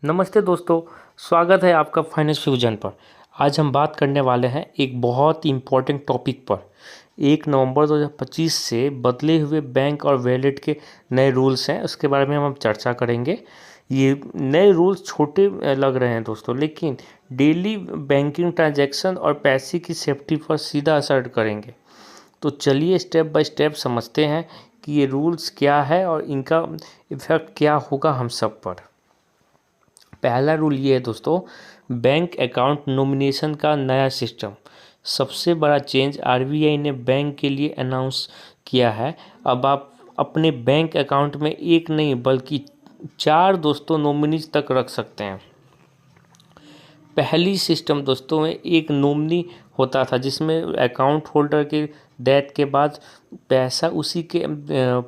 नमस्ते दोस्तों, स्वागत है आपका फाइनेंस फ्यूजन पर। आज हम बात करने वाले हैं एक बहुत ही इम्पोर्टेंट टॉपिक पर। 1 नवंबर 2025 से बदले हुए बैंक और वॉलेट के नए रूल्स हैं, उसके बारे में हम चर्चा करेंगे। ये नए रूल्स छोटे लग रहे हैं दोस्तों, लेकिन डेली बैंकिंग ट्रांजैक्शन और पैसे की सेफ्टी पर सीधा असर करेंगे। तो चलिए स्टेप बाय स्टेप समझते हैं कि ये रूल्स क्या है और इनका इफ़ेक्ट क्या होगा हम सब पर। पहला रूल ये है दोस्तों, बैंक अकाउंट नॉमिनेशन का नया सिस्टम। सबसे बड़ा चेंज आरबीआई ने बैंक के लिए अनाउंस किया है। अब आप अपने बैंक अकाउंट में एक नहीं बल्कि 4 दोस्तों नॉमिनीज तक रख सकते हैं। पहली सिस्टम दोस्तों में एक नॉमिनी होता था, जिसमें अकाउंट होल्डर के डेथ के बाद पैसा उसी के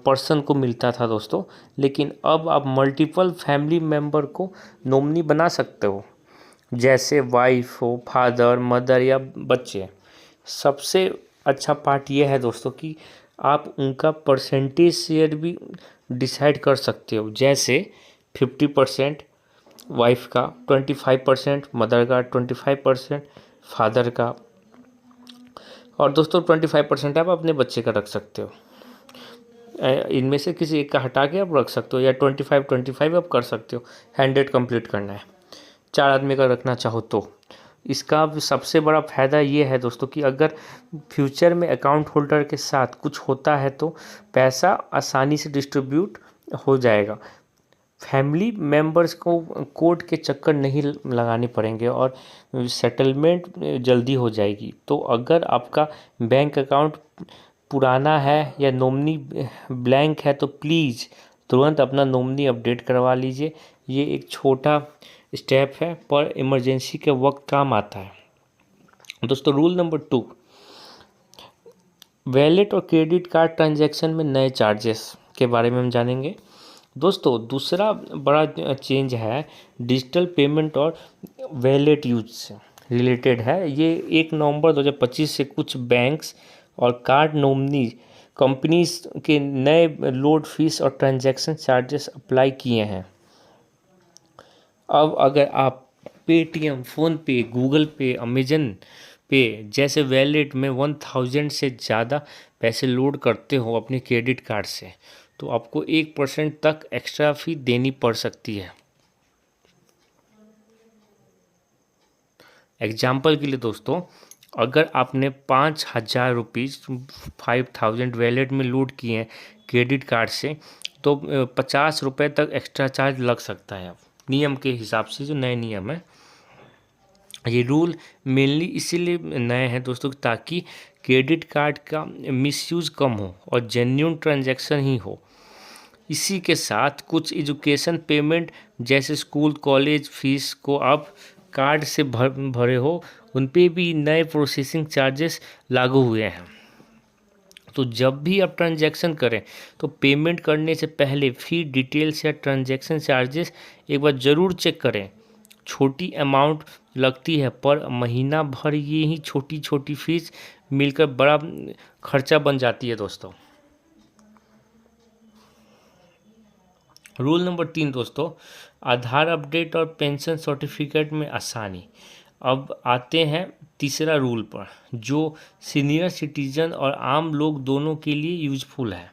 पर्सन को मिलता था दोस्तों। लेकिन अब आप मल्टीपल फैमिली मेम्बर को नॉमिनी बना सकते हो, जैसे वाइफ हो, फादर, मदर या बच्चे। सबसे अच्छा पार्ट ये है दोस्तों कि आप उनका परसेंटेज शेयर भी डिसाइड कर सकते हो, जैसे 50% वाइफ का, 25% मदर का, 25% फादर का, और दोस्तों 25% आप अपने बच्चे का रख सकते हो। इनमें से किसी एक का हटा के आप रख सकते हो, या 25-25 आप कर सकते हो। 100 कंप्लीट करना है, 4 आदमी का रखना चाहो तो। इसका सबसे बड़ा फ़ायदा ये है दोस्तों कि अगर फ्यूचर में अकाउंट होल्डर के साथ कुछ होता है तो पैसा आसानी से डिस्ट्रीब्यूट हो जाएगा। फैमिली मेंबर्स को कोर्ट के चक्कर नहीं लगाने पड़ेंगे और सेटलमेंट जल्दी हो जाएगी। तो अगर आपका बैंक अकाउंट पुराना है या नॉमिनी ब्लैंक है तो प्लीज़ तुरंत अपना नॉमिनी अपडेट करवा लीजिए। ये एक छोटा स्टेप है पर इमरजेंसी के वक्त काम आता है। दोस्तों रूल नंबर 2, वॉलेट और क्रेडिट कार्ड ट्रांजैक्शन में नए चार्जेस के बारे में हम जानेंगे। दोस्तों दूसरा बड़ा चेंज है डिजिटल पेमेंट और वॉलेट यूज से रिलेटेड है। ये 1 नवंबर 2025 से कुछ बैंक्स और कार्ड नॉमिनी कंपनीज के नए लोड फीस और ट्रांजैक्शन चार्जेस अप्लाई किए हैं। अब अगर आप पेटीएम, फ़ोनपे, गूगल पे, अमेजन पे जैसे वॉलेट में 1000 से ज़्यादा पैसे लोड करते हो अपने क्रेडिट कार्ड से, तो आपको 1% तक एक्स्ट्रा फी देनी पड़ सकती है। एग्जाम्पल के लिए दोस्तों, अगर आपने 5000 रुपीज़ 5000 वॉलेट में लोड किए हैं क्रेडिट कार्ड से, तो 50 रुपये तक एक्स्ट्रा चार्ज लग सकता है। नियम के हिसाब से जो नए नियम है, ये रूल मेनली इसीलिए नए हैं दोस्तों ताकि क्रेडिट कार्ड का मिसयूज़ कम हो और जेन्युइन ट्रांजैक्शन ही हो। इसी के साथ कुछ एजुकेशन पेमेंट जैसे स्कूल कॉलेज फीस को आप कार्ड से भरे हो, उन पे भी नए प्रोसेसिंग चार्जेस लागू हुए हैं। तो जब भी आप ट्रांजैक्शन करें तो पेमेंट करने से पहले फी डिटेल्स या ट्रांजैक्शन चार्जेस एक बार ज़रूर चेक करें। छोटी अमाउंट लगती है पर महीना भर ये ही छोटी छोटी फीस मिलकर बड़ा खर्चा बन जाती है दोस्तों। रूल नंबर 3 दोस्तों, आधार अपडेट और पेंशन सर्टिफिकेट में आसानी। अब आते हैं तीसरा रूल पर, जो सीनियर सिटीजन और आम लोग दोनों के लिए यूजफुल है।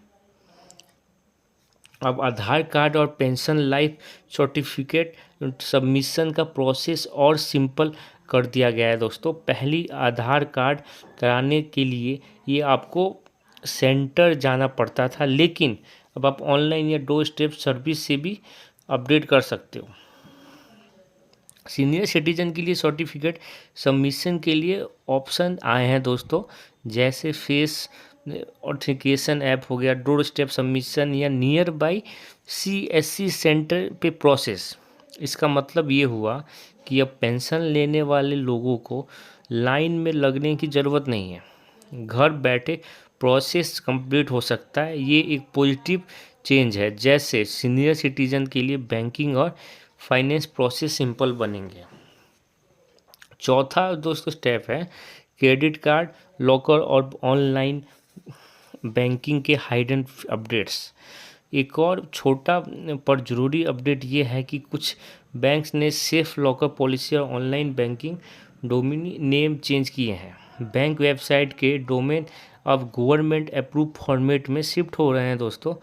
अब आधार कार्ड और पेंशन लाइफ सर्टिफिकेट सबमिशन का प्रोसेस और सिंपल कर दिया गया है दोस्तों। पहली आधार कार्ड कराने के लिए ये आपको सेंटर जाना पड़ता था, लेकिन अब आप ऑनलाइन या 2 स्टेप सर्विस से भी अपडेट कर सकते हो। सीनियर सिटीजन के लिए सर्टिफिकेट सबमिशन के लिए ऑप्शन आए हैं दोस्तों, जैसे फेस ऑथेंटिकेशन ऐप हो गया, डोर स्टेप सबमिशन या नियर बाई CSC सेंटर पे प्रोसेस। इसका मतलब ये हुआ कि अब पेंशन लेने वाले लोगों को लाइन में लगने की ज़रूरत नहीं है, घर बैठे प्रोसेस कंप्लीट हो सकता है। ये एक पॉजिटिव चेंज है, जैसे सीनियर सिटीजन के लिए बैंकिंग और फाइनेंस प्रोसेस सिंपल बनेंगे। चौथा दोस्तों स्टेप है क्रेडिट कार्ड लॉकर और ऑनलाइन बैंकिंग के हाइडन अपडेट्स। एक और छोटा पर ज़रूरी अपडेट ये है कि कुछ बैंक्स ने सेफ लॉकर पॉलिसी और online banking domain name change किए हैं। बैंक वेबसाइट के डोमेन अब गवर्नमेंट अप्रूव फॉर्मेट में शिफ्ट हो रहे हैं दोस्तों,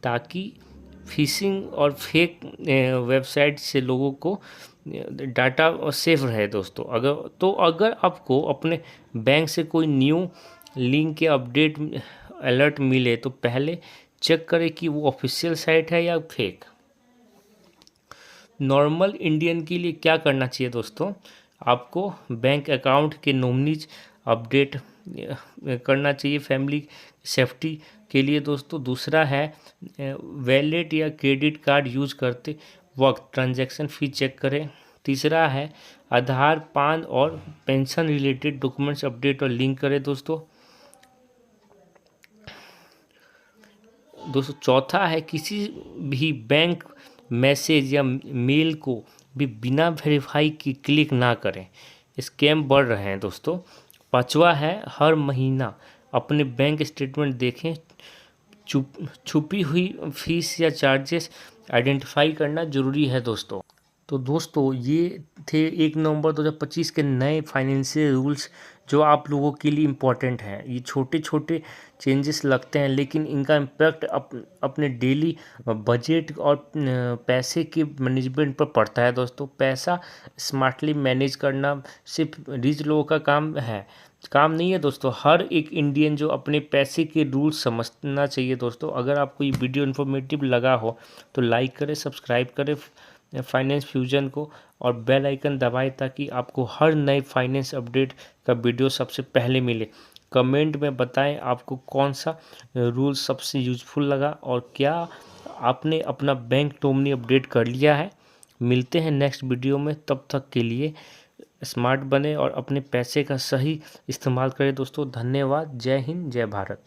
ताकि फिशिंग और फेक वेबसाइट से लोगों को डाटा सेफ रहे दोस्तों। अगर आपको अपने बैंक से कोई न्यू लिंक या अपडेट अलर्ट मिले तो पहले चेक करें कि वो ऑफिशियल साइट है या फेक। नॉर्मल इंडियन के लिए क्या करना चाहिए दोस्तों, आपको बैंक अकाउंट के नॉमिनीज अपडेट करना चाहिए फैमिली सेफ्टी के लिए दोस्तों। दूसरा है वैलेट या क्रेडिट कार्ड यूज़ करते वक्त ट्रांजैक्शन फी चेक करें। तीसरा है आधार, पान और पेंशन रिलेटेड डॉक्यूमेंट्स अपडेट और लिंक करें दोस्तों। चौथा है किसी भी बैंक मैसेज या मेल को भी बिना वेरीफाई की क्लिक ना करें, स्कैम बढ़ रहे हैं दोस्तों। पांचवा है हर महीना अपने बैंक स्टेटमेंट देखें, छुपी हुई फीस या चार्जेस आइडेंटिफाई करना जरूरी है दोस्तों। तो दोस्तों ये थे 1 नवंबर 2025 के नए फाइनेंशियल रूल्स जो आप लोगों के लिए इम्पोर्टेंट हैं। ये छोटे छोटे चेंजेस लगते हैं लेकिन इनका इम्पैक्ट अपने डेली बजट और पैसे के मैनेजमेंट पर पड़ता है दोस्तों। पैसा स्मार्टली मैनेज करना सिर्फ रिच लोगों का काम नहीं है दोस्तों। हर एक इंडियन जो अपने पैसे के रूल्स समझना चाहिए दोस्तों। अगर आपको ये वीडियो इन्फॉर्मेटिव लगा हो तो लाइक करें, सब्सक्राइब करें फाइनेंस फ्यूजन को और बेल आइकन दबाएं ताकि आपको हर नए फाइनेंस अपडेट का वीडियो सबसे पहले मिले। कमेंट में बताएं आपको कौन सा रूल सबसे यूज़फुल लगा और क्या आपने अपना बैंक नॉमिनी अपडेट कर लिया है। मिलते हैं नेक्स्ट वीडियो में, तब तक के लिए स्मार्ट बने और अपने पैसे का सही इस्तेमाल करें दोस्तों। धन्यवाद। जय हिंद, जय भारत।